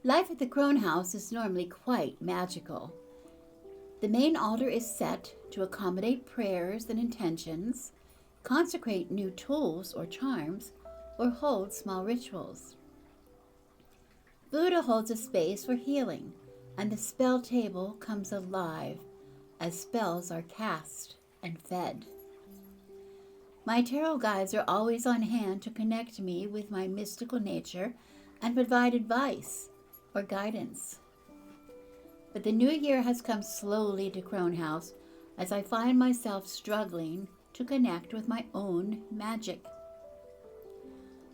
Life at the Crone House is normally quite magical. The main altar is set to accommodate prayers and intentions, consecrate new tools or charms, or hold small rituals. Buddha holds a space for healing, and the spell table comes alive as spells are cast and fed. My tarot guides are always on hand to connect me with my mystical nature and provide advice or guidance. But the new year has come slowly to Crone House as I find myself struggling to connect with my own magic.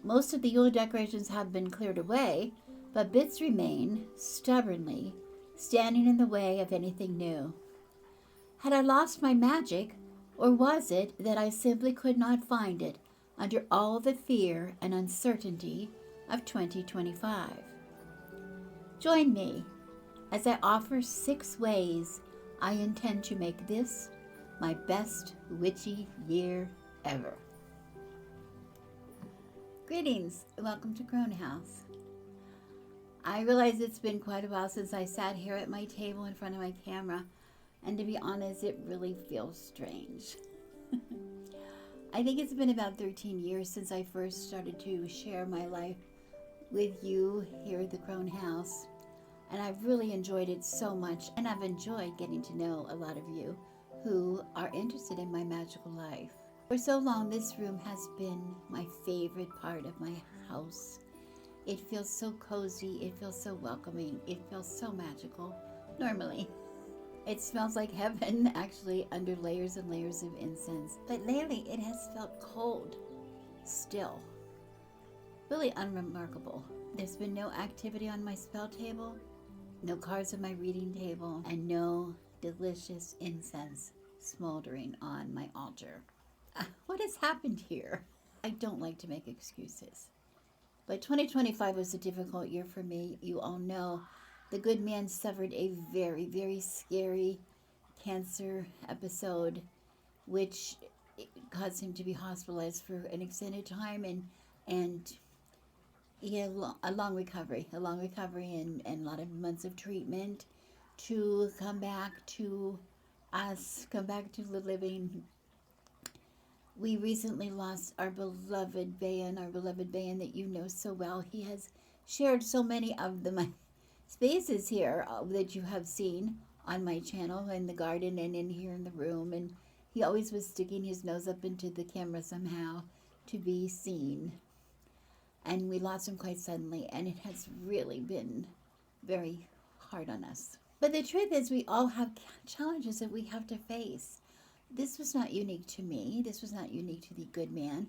Most of the Yule decorations have been cleared away, but bits remain, stubbornly, standing in the way of anything new. Had I lost my magic, or was it that I simply could not find it under all the fear and uncertainty of 2025? Join me as I offer 6 ways I intend to make this my best witchy year ever. Greetings, and welcome to Crone House. I realize it's been quite a while since I sat here at my table in front of my camera, and to be honest, it really feels strange. I think it's been about 13 years since I first started to share my life with you here at the Crone House, and I've really enjoyed it so much, and I've enjoyed getting to know a lot of you who are interested in my magical life. For so long, this room has been my favorite part of my house. It feels so cozy, it feels so welcoming, it feels so magical, normally. It smells like heaven, actually, under layers and layers of incense. But lately, it has felt cold, still. Really unremarkable. There's been no activity on my spell table, no cards on my reading table, and no delicious incense smoldering on my altar. What has happened here? I don't like to make excuses. But 2025 was a difficult year for me. You all know the good man suffered a very, very scary cancer episode, which caused him to be hospitalized for an extended time, and he had a long recovery and a lot of months of treatment to come back to us, come back to the living. We recently lost our beloved Bayan that you know so well. He has shared so many of my spaces here that you have seen on my channel, in the garden and in here in the room, and he always was sticking his nose up into the camera somehow to be seen. And we lost him quite suddenly, and it has really been very hard on us. But the truth is, we all have challenges that we have to face. This was not unique to me. This was not unique to the good man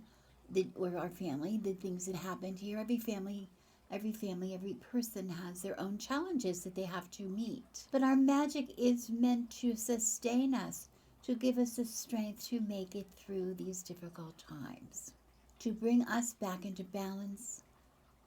or our family. The things that happened here, every family, every person has their own challenges that they have to meet. But our magic is meant to sustain us, to give us the strength to make it through these difficult times, to bring us back into balance,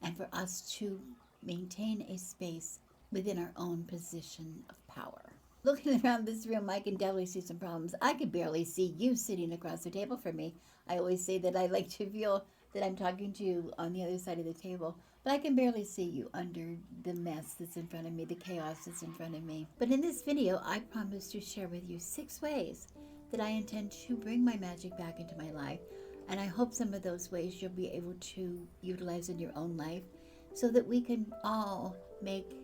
and for us to maintain a space within our own position of power. Looking around this room, I can definitely see some problems. I could barely see you sitting across the table from me. I always say that I like to feel that I'm talking to you on the other side of the table, but I can barely see you under the mess that's in front of me, the chaos that's in front of me. But in this video, I promise to share with you 6 ways that I intend to bring my magic back into my life, and I hope some of those ways you'll be able to utilize in your own life so that we can all make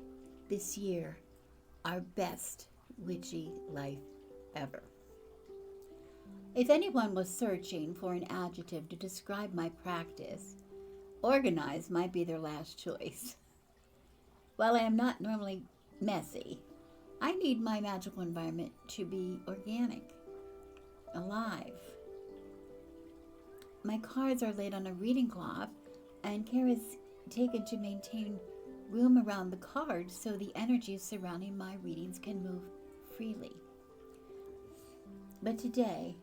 this year our best witchy life ever. If anyone was searching for an adjective to describe my practice, organized might be their last choice. While I am not normally messy, I need my magical environment to be organic, alive. My cards are laid on a reading cloth, and care is taken to maintain room around the cards so the energies surrounding my readings can move freely. But today,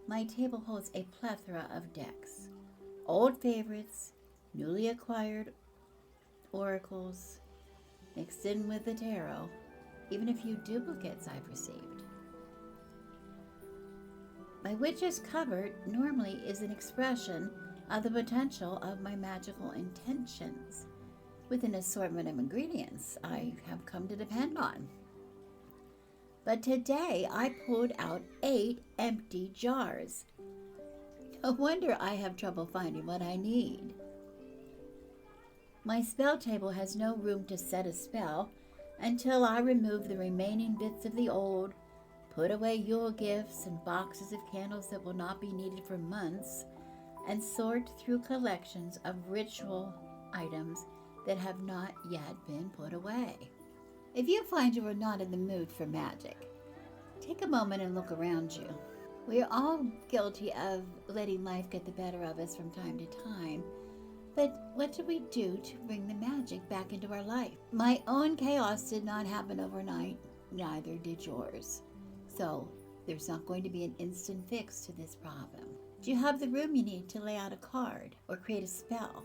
my table holds a plethora of decks, old favorites, newly acquired oracles, mixed in with the tarot, even a few duplicates I've received. My witch's cupboard normally is an expression of the potential of my magical intentions. with an assortment of ingredients I have come to depend on. But today I pulled out 8 empty jars. No wonder I have trouble finding what I need. My spell table has no room to set a spell until I remove the remaining bits of the old, put away Yule gifts and boxes of candles that will not be needed for months, and sort through collections of ritual items that have not yet been put away. If you find you are not in the mood for magic, take a moment and look around you. We are all guilty of letting life get the better of us from time to time, but what do we do to bring the magic back into our life? My own chaos did not happen overnight, neither did yours. So there's not going to be an instant fix to this problem. Do you have the room you need to lay out a card or create a spell?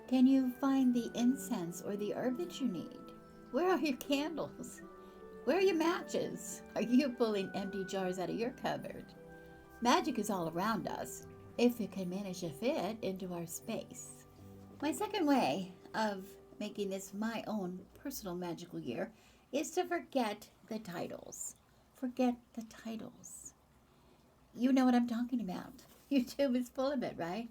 Can you find the incense or the herb that you need? Where are your candles? Where are your matches? Are you pulling empty jars out of your cupboard? Magic is all around us, if it can manage to fit into our space. My second way of making this my own personal magical year is to forget the titles. Forget the titles. You know what I'm talking about. YouTube is full of it, right?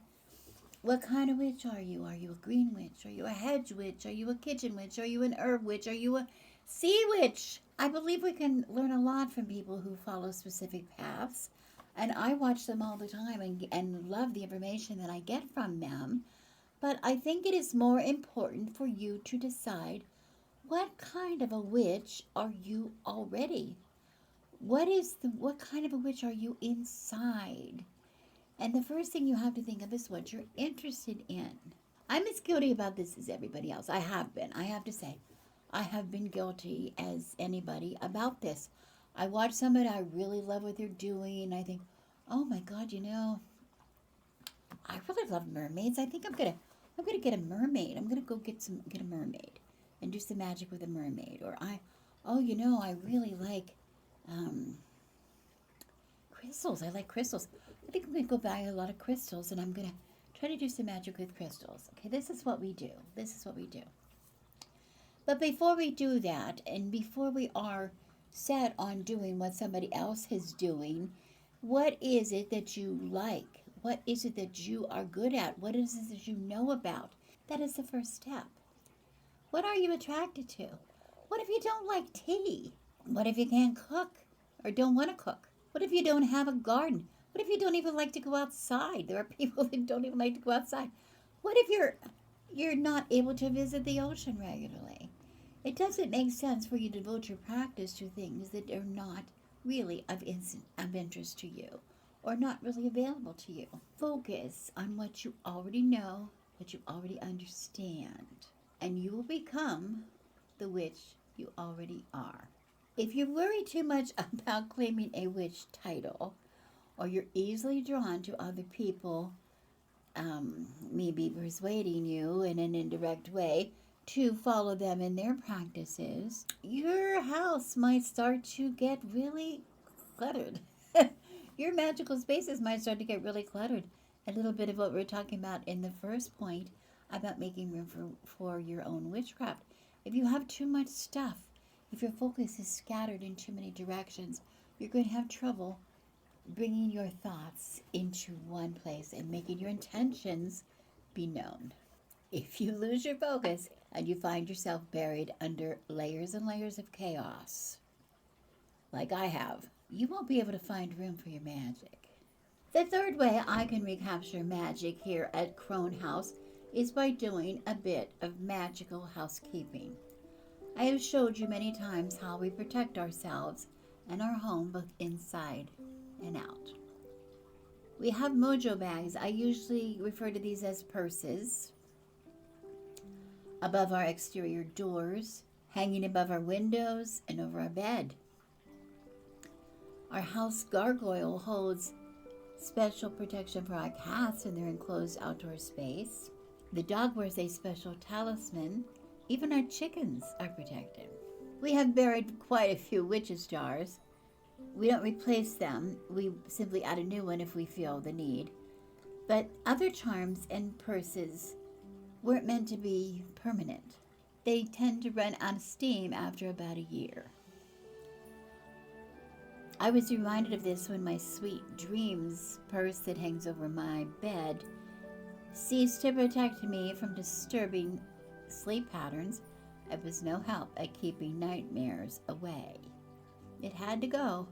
What kind of witch are you? Are you a green witch? Are you a hedge witch? Are you a kitchen witch? Are you an herb witch? Are you a sea witch? I believe we can learn a lot from people who follow specific paths. And I watch them all the time and love the information that I get from them. But I think it is more important for you to decide what kind of a witch are you already? What kind of a witch are you inside? And the first thing you have to think of is what you're interested in. I'm as guilty about this as everybody else. I have been. I have to say, I have been guilty as anybody about this. I watch somebody, I really love what they're doing. I think, oh my God, I really love mermaids. I think I'm gonna get a mermaid. I'm gonna go get a mermaid and do some magic with a mermaid. Or I really like crystals. I like crystals. I think I'm gonna go buy a lot of crystals and I'm gonna try to do some magic with crystals. Okay, this is what we do. But before we do that, and before we are set on doing what somebody else is doing, what is it that you like? What is it that you are good at? What is it that you know about? That is the first step. What are you attracted to? What if you don't like tea? What if you can't cook or don't want to cook? What if you don't have a garden? What if you don't even like to go outside? There are people that don't even like to go outside. What if you're not able to visit the ocean regularly? It doesn't make sense for you to devote your practice to things that are not really of interest to you or not really available to you. Focus on what you already know, what you already understand, and you will become the witch you already are. If you worry too much about claiming a witch title, or you're easily drawn to other people maybe persuading you in an indirect way to follow them in their practices, your house might start to get really cluttered. Your magical spaces might start to get really cluttered. A little bit of what we were talking about in the first point about making room for your own witchcraft. If you have too much stuff, if your focus is scattered in too many directions, you're going to have trouble bringing your thoughts into one place and making your intentions be known. If you lose your focus and you find yourself buried under layers and layers of chaos, like I have, you won't be able to find room for your magic. The third way I can recapture magic here at Crone House is by doing a bit of magical housekeeping. I have showed you many times how we protect ourselves and our home both inside and out. We have mojo bags. I usually refer to these as purses, above our exterior doors, hanging above our windows and over our bed. Our house gargoyle holds special protection for our cats in their enclosed outdoor space. The dog wears a special talisman. Even our chickens are protected. We have buried quite a few witches' jars. We don't replace them. We simply add a new one if we feel the need. But other charms and purses weren't meant to be permanent. They tend to run out of steam after about a year. I was reminded of this when my sweet dreams purse that hangs over my bed ceased to protect me from disturbing sleep patterns. It was no help at keeping nightmares away. It had to go.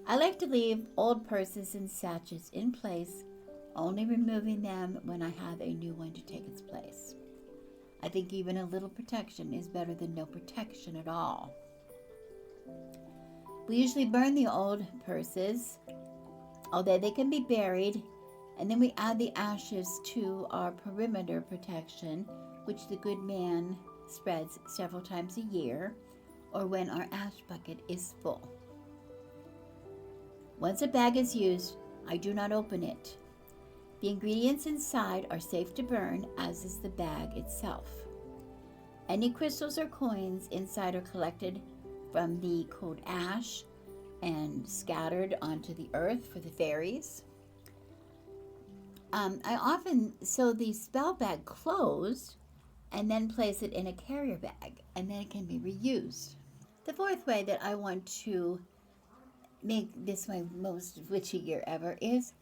I like to leave old purses and sachets in place, only removing them when I have a new one to take its place. I think even a little protection is better than no protection at all. We usually burn the old purses, although they can be buried, and then we add the ashes to our perimeter protection, which the good man spreads several times a year, or when our ash bucket is full. Once a bag is used, I do not open it. The ingredients inside are safe to burn, as is the bag itself. Any crystals or coins inside are collected from the cold ash and scattered onto the earth for the fairies. I often sew the spell bag closed and then place it in a carrier bag, and then it can be reused. The fourth way that I want to make this my most witchy year ever is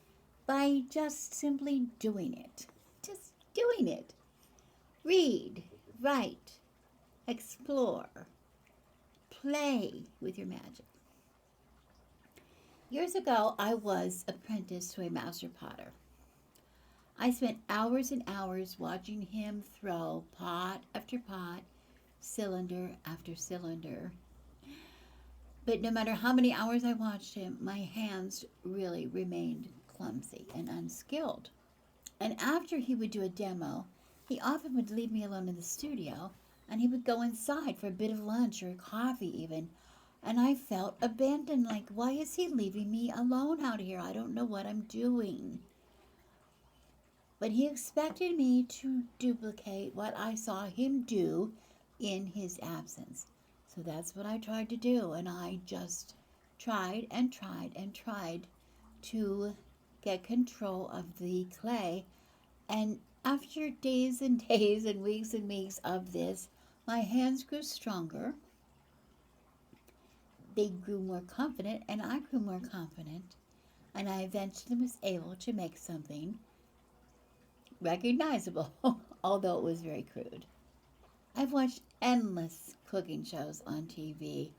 by just simply doing it. Just doing it. Read, write, explore, play with your magic. Years ago, I was apprenticed to a master potter. I spent hours and hours watching him throw pot after pot, cylinder after cylinder. But no matter how many hours I watched him, my hands really remained clumsy and unskilled. And after he would do a demo, he often would leave me alone in the studio, and he would go inside for a bit of lunch or coffee even. And I felt abandoned, like, why is he leaving me alone out here? I don't know what I'm doing. But he expected me to duplicate what I saw him do in his absence. So that's what I tried to do, and I just tried and tried and tried to get control of the clay. And after days and days and weeks of this, my hands grew stronger. They grew more confident, and I grew more confident. And I eventually was able to make something recognizable, although it was very crude. I've watched endless cooking shows on TV.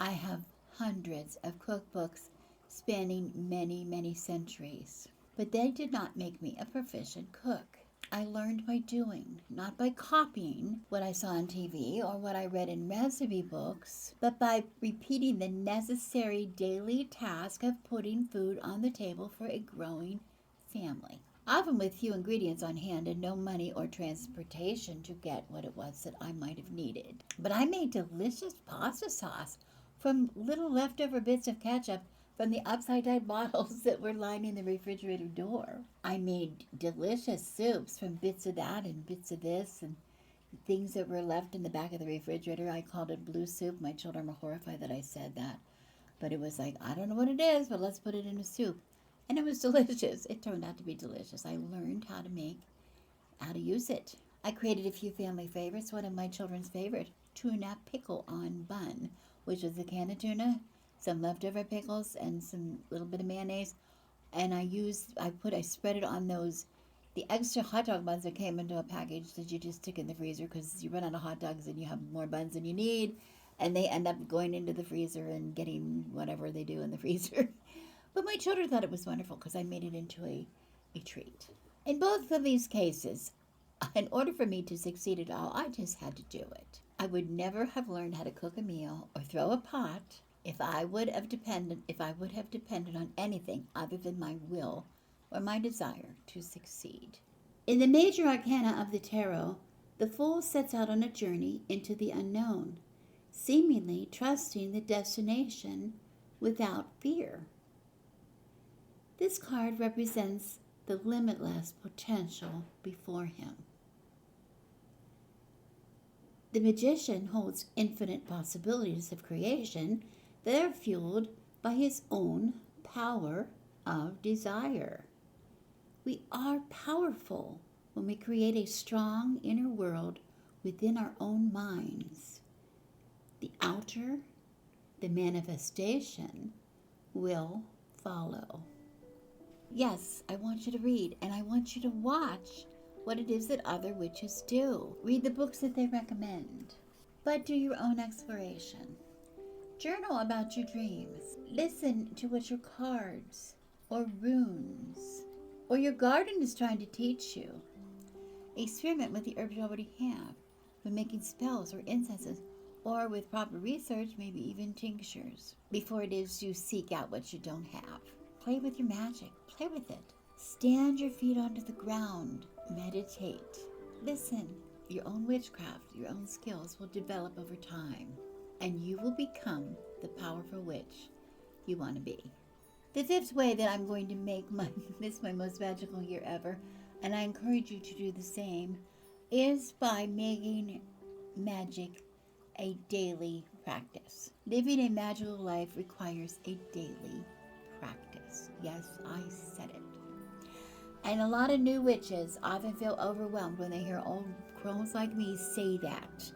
I have hundreds of cookbooks spanning many, many centuries. But they did not make me a proficient cook. I learned by doing, not by copying what I saw on TV or what I read in recipe books, but by repeating the necessary daily task of putting food on the table for a growing family. Often with few ingredients on hand and no money or transportation to get what it was that I might have needed. But I made delicious pasta sauce from little leftover bits of ketchup from the upside-down bottles that were lining the refrigerator door. I made delicious soups from bits of that and bits of this and things that were left in the back of the refrigerator. I called it blue soup. My children were horrified that I said that. But it was like, I don't know what it is, but let's put it in a soup. And it was delicious. It turned out to be delicious. I learned how to use it. I created a few family favorites. One of my children's favorite, tuna pickle on bun, which was a can of tuna, some leftover pickles, and some little bit of mayonnaise. And I spread it on the extra hot dog buns that came into a package that you just stick in the freezer because you run out of hot dogs and you have more buns than you need. And they end up going into the freezer and getting whatever they do in the freezer. But my children thought it was wonderful because I made it into a treat. In both of these cases, in order for me to succeed at all, I just had to do it. I would never have learned how to cook a meal or throw a pot if I would have depended on anything other than my will or my desire to succeed. In the major arcana of the tarot, the Fool sets out on a journey into the unknown, seemingly trusting the destination without fear. This card represents the limitless potential before him. The Magician holds infinite possibilities of creation that are fueled by his own power of desire. We are powerful When we create a strong inner world within our own minds, the outer, the manifestation, will follow. Yes, I want you to read, and I want you to watch what it is that other witches do. Read the books that they recommend, but do your own exploration. Journal about your dreams. Listen to what your cards or runes or your garden is trying to teach you. Experiment with the herbs you already have when making spells or incenses, or with proper research, maybe even tinctures, before it is you seek out what you don't have. Play with your magic. Play with it. Stand your feet onto the ground. Meditate. Listen. Your own witchcraft, your own skills will develop over time, and you will become the powerful witch you want to be. The fifth way that I'm going to make this my most magical year ever, and I encourage you to do the same, is by making magic a daily practice. Living a magical life requires a daily practice. Yes, I said it. And a lot of new witches often feel overwhelmed when they hear old crones like me say that.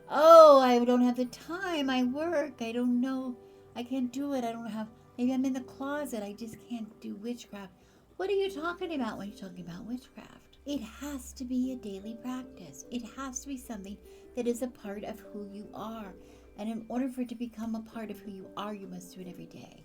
Oh, I don't have the time. I work. I don't know. I can't do it. I don't have, maybe I'm in the closet. I just can't do witchcraft. What are you talking about when you're talking about witchcraft? It has to be a daily practice. It has to be something that is a part of who you are. And in order for it to become a part of who you are, you must do it every day.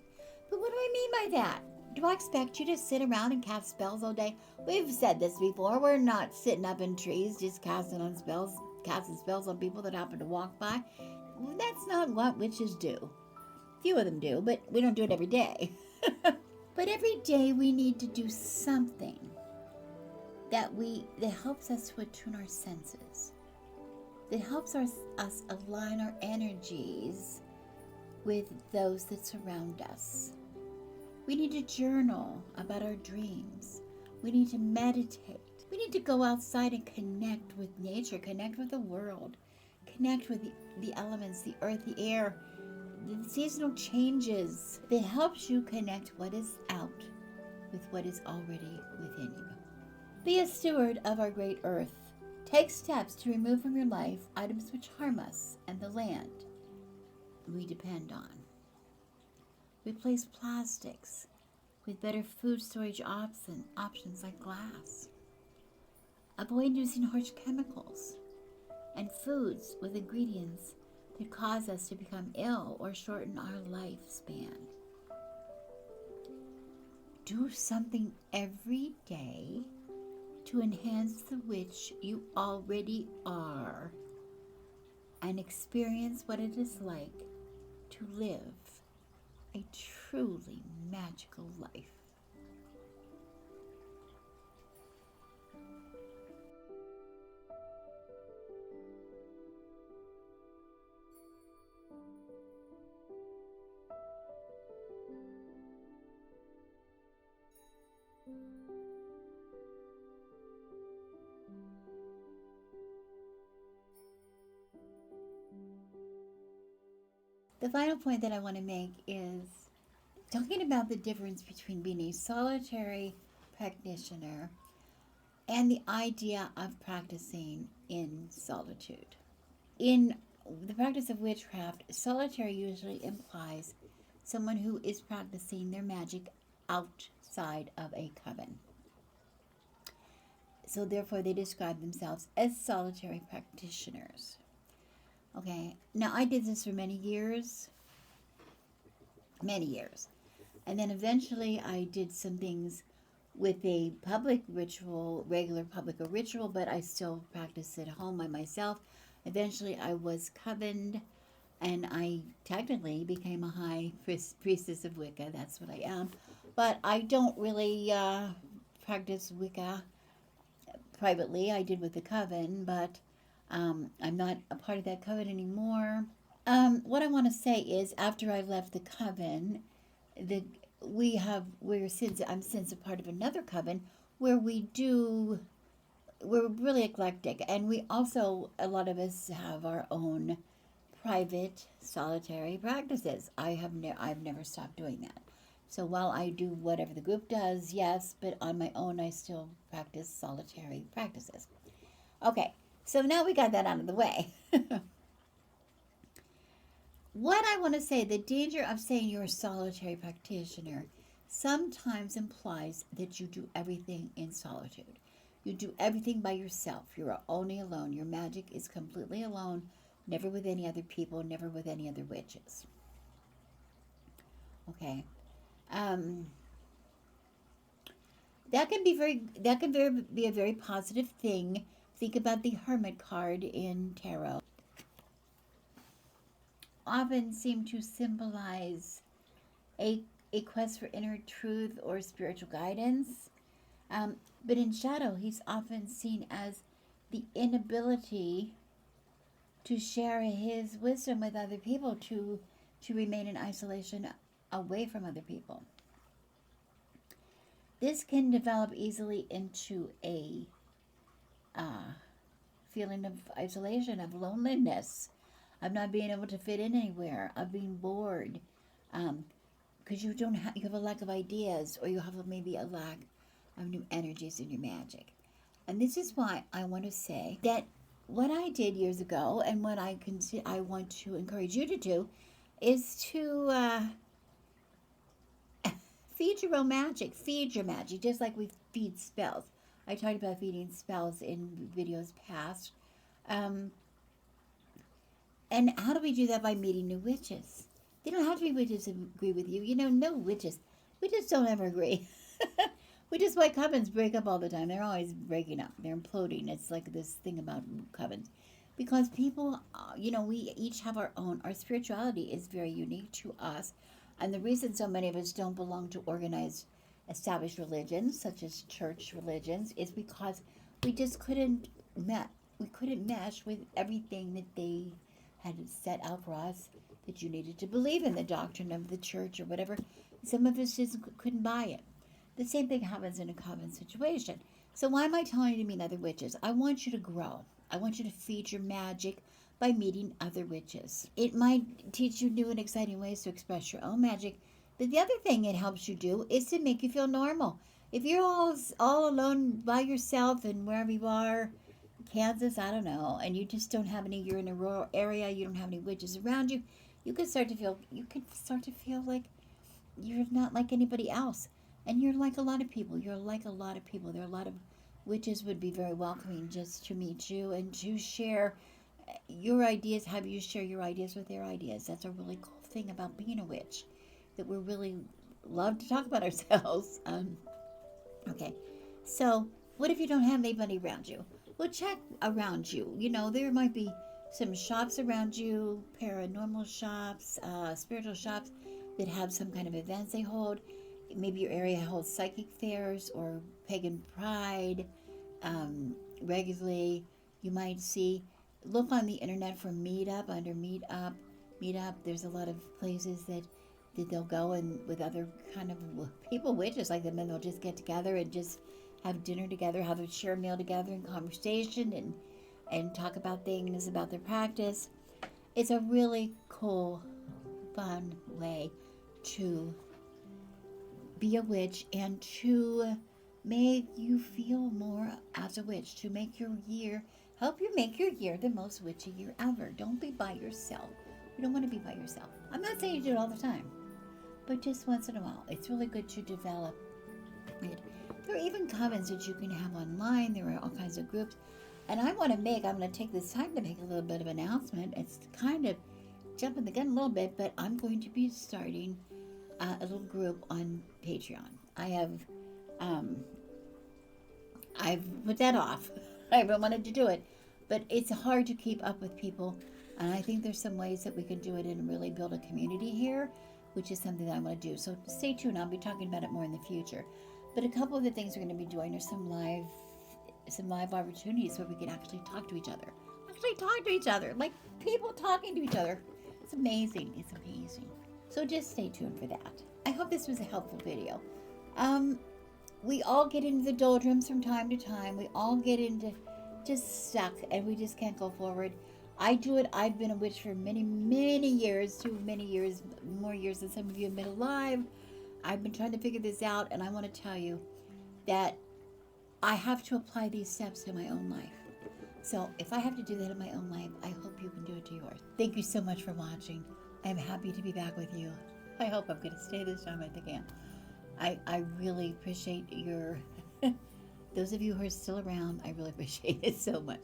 But what do I mean by that? Do I expect you to sit around and cast spells all day? We've said this before. We're not sitting up in trees just casting spells on people that happen to walk by. That's not what witches do. Few of them do, but we don't do it every day. But every day we need to do something that helps us to attune our senses, that helps us align our energies with those that surround us. We need to journal about our dreams. We need to meditate. We need to go outside and connect with nature, connect with the world, connect with the elements, the earth, the air, the seasonal changes. That helps you connect what is out with what is already within you. Be a steward of our great earth. Take steps to remove from your life items which harm us and the land we depend on. Replace plastics with better food storage options like glass. Avoid using harsh chemicals and foods with ingredients that cause us to become ill or shorten our lifespan. Do something every day to enhance the witch you already are and experience what it is like to live a truly magical life. The final point that I want to make is talking about the difference between being a solitary practitioner and the idea of practicing in solitude. In the practice of witchcraft, solitary usually implies someone who is practicing their magic outside of a coven. So therefore they describe themselves as solitary practitioners. Okay, now I did this for many years. And then eventually I did some things with a public ritual, regular public ritual, but I still practiced at home by myself. Eventually I was covened, and I technically became a high priestess of Wicca. That's what I am. But I don't really practice Wicca privately. I did with the coven, but I'm not a part of that coven anymore. What I want to say is, after I left the coven, I'm since a part of another coven where we're really eclectic, and we also, a lot of us have our own private solitary practices. I've never stopped doing that. So while I do whatever the group does, yes, but on my own, I still practice solitary practices. Okay, so now we got that out of the way. What I want to say, the danger of saying you're a solitary practitioner sometimes implies that you do everything in solitude. You do everything by yourself. You're only alone. Your magic is completely alone, never with any other people, never with any other witches. Okay. Um, be a very positive thing. Think about the Hermit card in tarot. Often seem to symbolize a, a quest for inner truth or spiritual guidance. But in shadow, he's often seen as the inability to share his wisdom with other people, to remain in isolation away from other people. This can develop easily into a feeling of isolation, of loneliness, of not being able to fit in anywhere, of being bored, because you have a lack of ideas, or you have maybe a lack of new energies in your magic. And this is why I want to say that what I did years ago, and what I want to encourage you to do, is to feed your own magic. Feed your magic, just like we feed spells. I talked about feeding spells in videos past. And how do we do that? By meeting new witches. They don't have to be witches to agree with you. No witches. Witches don't ever agree. Which is why covens break up all the time. They're always breaking up. They're imploding. It's like this thing about covens. Because people, we each have our spirituality is very unique to us. And the reason so many of us don't belong to organized, established religions, such as church religions, is because we just couldn't mesh with everything that they had set out for us, that you needed to believe in the doctrine of the church or whatever. Some of us just couldn't buy it. The same thing happens in a coven situation. So why am I telling you to meet other witches? I want you to grow. I want you to feed your magic by meeting other witches. It might teach you new and exciting ways to express your own magic, but the other thing it helps you do is to make you feel normal. If you're all alone by yourself and wherever you are, Kansas, I don't know, and you just don't have any, you're in a rural area, you don't have any witches around you, you can start to feel like you're not like anybody else. And you're like a lot of people. There are a lot of witches would be very welcoming just to meet you and to share your ideas, have you share your ideas with their ideas. That's a really cool thing about being a witch, that we really love to talk about ourselves. Okay, so what if you don't have anybody around you? Well, check around you. There might be some shops around you, paranormal shops, spiritual shops that have some kind of events they hold. Maybe your area holds psychic fairs or pagan pride regularly. You might look on the internet for Meetup. Under Meetup, there's a lot of places that they'll go and with other kind of people, witches like them, and they'll just get together and just have dinner together, have a share meal together and conversation and talk about things, about their practice. It's a really cool, fun way to be a witch and to make you feel more as a witch, to help you make your year the most witchy year ever. Don't be by yourself. You don't want to be by yourself. I'm not saying you do it all the time, but just once in a while. It's really good to develop it. There are even covens that you can have online. There are all kinds of groups. And I'm going to take this time to make a little bit of announcement. It's kind of jumping the gun a little bit, but I'm going to be starting a little group on Patreon. I've put that off. I haven't wanted to do it, but it's hard to keep up with people, and I think there's some ways that we can do it and really build a community here, which is something that I want to do. So stay tuned. I'll be talking about it more in the future. But a couple of the things we're going to be doing are some live opportunities where we can actually talk to each other. Like people talking to each other. It's amazing. So just stay tuned for that. I hope this was a helpful video. We all get into the doldrums from time to time. We all get into just stuck, and we just can't go forward. I do it. I've been a witch for many, many years, more years than some of you have been alive. I've been trying to figure this out, and I want to tell you that I have to apply these steps in my own life. So if I have to do that in my own life, I hope you can do it to yours. Thank you so much for watching. I'm happy to be back with you. I hope I'm going to stay this time. I think I am. I really appreciate your, those of you who are still around, I really appreciate it so much.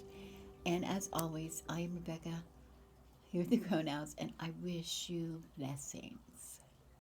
And as always, I am Rebecca here at the Crown House, and I wish you blessings.